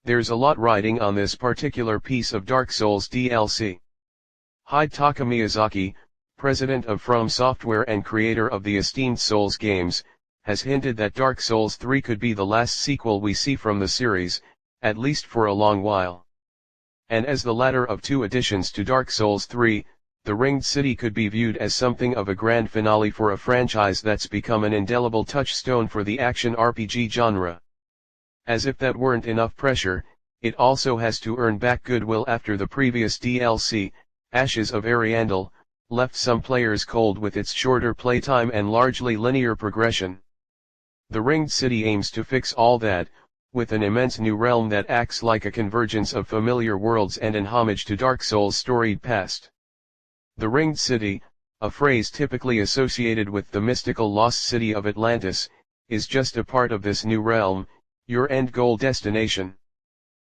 There's a lot riding on this particular piece of Dark Souls DLC. Hidetaka Miyazaki, president of FromSoftware and creator of the esteemed Souls games, has hinted that Dark Souls 3 could be the last sequel we see from the series, at least for a long while. And as the latter of two additions to Dark Souls 3, the Ringed City could be viewed as something of a grand finale for a franchise that's become an indelible touchstone for the action RPG genre. As if that weren't enough pressure, it also has to earn back goodwill after the previous DLC, Ashes of Ariandel, left some players cold with its shorter playtime and largely linear progression. The Ringed City aims to fix all that, with an immense new realm that acts like a convergence of familiar worlds and an homage to Dark Souls' storied past. The Ringed City, a phrase typically associated with the mystical lost city of Atlantis, is just a part of this new realm, your end goal destination.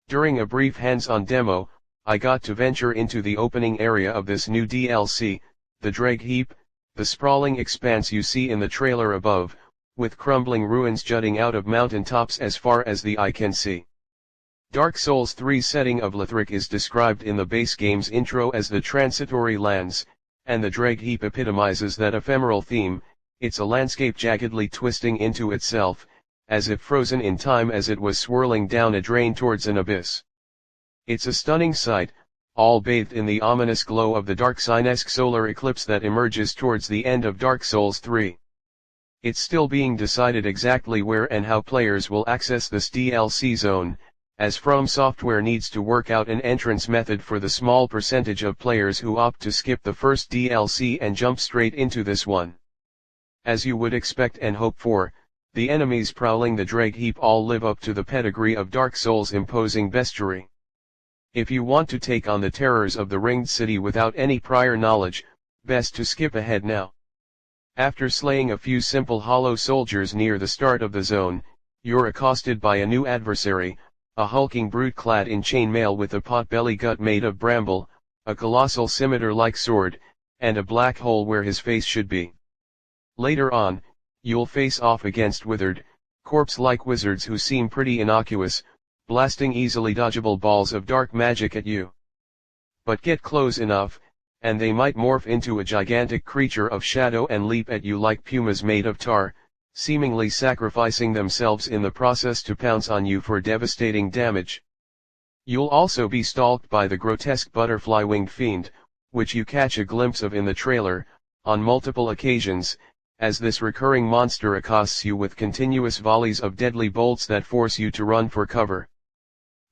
During a brief hands-on demo, I got to venture into the opening area of this new DLC, the Dreg Heap, the sprawling expanse you see in the trailer above, with crumbling ruins jutting out of mountaintops as far as the eye can see. Dark Souls 3's setting of Lothric is described in the base game's intro as the transitory lands, and the Dreg Heap epitomizes that ephemeral theme. It's a landscape jaggedly twisting into itself, as if frozen in time as it was swirling down a drain towards an abyss. It's a stunning sight, all bathed in the ominous glow of the dark Sinesque solar eclipse that emerges towards the end of Dark Souls 3. It's still being decided exactly where and how players will access this DLC zone, as FromSoftware needs to work out an entrance method for the small percentage of players who opt to skip the first DLC and jump straight into this one. As you would expect and hope for, the enemies prowling the Dreg Heap all live up to the pedigree of Dark Souls' imposing bestiary. If you want to take on the terrors of the Ringed City without any prior knowledge, best to skip ahead now. After slaying a few simple hollow soldiers near the start of the zone, you're accosted by a new adversary, a hulking brute clad in chainmail with a pot-belly gut made of bramble, a colossal scimitar-like sword, and a black hole where his face should be. Later on, you'll face off against withered, corpse-like wizards who seem pretty innocuous, blasting easily dodgeable balls of dark magic at you. But get close enough, and they might morph into a gigantic creature of shadow and leap at you like pumas made of tar, seemingly sacrificing themselves in the process to pounce on you for devastating damage. You'll also be stalked by the grotesque butterfly-winged fiend, which you catch a glimpse of in the trailer, on multiple occasions, as this recurring monster accosts you with continuous volleys of deadly bolts that force you to run for cover.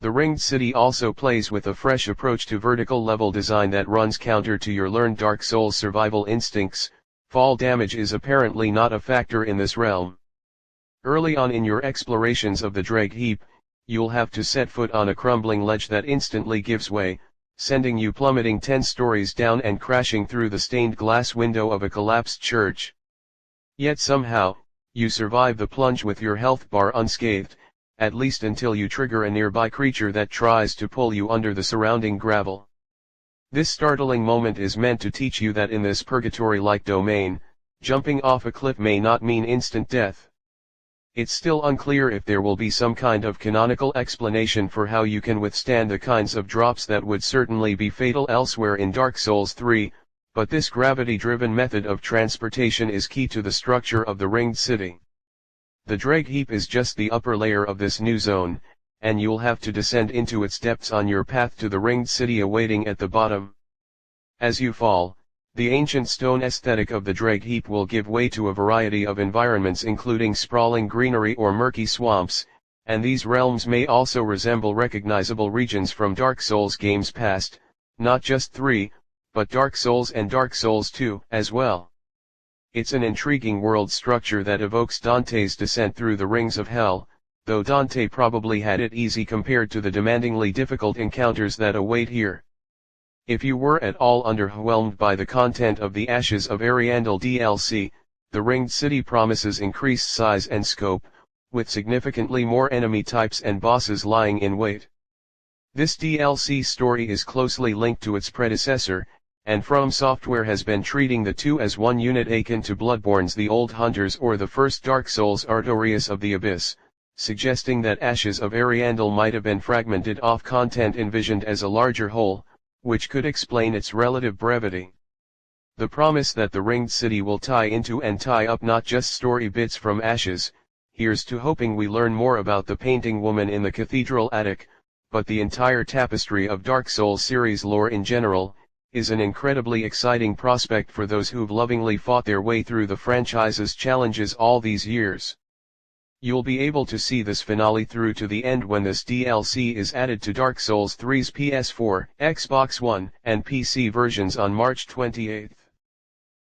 The Ringed City also plays with a fresh approach to vertical level design that runs counter to your learned Dark Souls survival instincts. Fall damage is apparently not a factor in this realm. Early on in your explorations of the Dreg Heap, you'll have to set foot on a crumbling ledge that instantly gives way, sending you plummeting 10 stories down and crashing through the stained glass window of a collapsed church. Yet somehow, you survive the plunge with your health bar unscathed, at least until you trigger a nearby creature that tries to pull you under the surrounding gravel. This startling moment is meant to teach you that in this purgatory-like domain, jumping off a cliff may not mean instant death. It's still unclear if there will be some kind of canonical explanation for how you can withstand the kinds of drops that would certainly be fatal elsewhere in Dark Souls 3, but this gravity-driven method of transportation is key to the structure of the Ringed City. The Dreg Heap is just the upper layer of this new zone, and you'll have to descend into its depths on your path to the Ringed City awaiting at the bottom. As you fall, the ancient stone aesthetic of the Dreg Heap will give way to a variety of environments including sprawling greenery or murky swamps, and these realms may also resemble recognizable regions from Dark Souls games past, not just 3, but Dark Souls and Dark Souls 2 as well. It's an intriguing world structure that evokes Dante's descent through the rings of hell, though Dante probably had it easy compared to the demandingly difficult encounters that await here. If you were at all underwhelmed by the content of the Ashes of Ariandel DLC, the Ringed City promises increased size and scope, with significantly more enemy types and bosses lying in wait. This DLC story is closely linked to its predecessor, and FromSoftware has been treating the two as one unit akin to Bloodborne's The Old Hunters or the first Dark Souls Artorias of the Abyss, suggesting that Ashes of Ariandel might have been fragmented off content envisioned as a larger whole, which could explain its relative brevity. The promise that the Ringed City will tie into and tie up not just story bits from Ashes, here's to hoping we learn more about the painting woman in the cathedral attic, but the entire tapestry of Dark Souls series lore in general, is an incredibly exciting prospect for those who've lovingly fought their way through the franchise's challenges all these years. You'll be able to see this finale through to the end when this DLC is added to Dark Souls 3's PS4, Xbox One, and PC versions on March 28.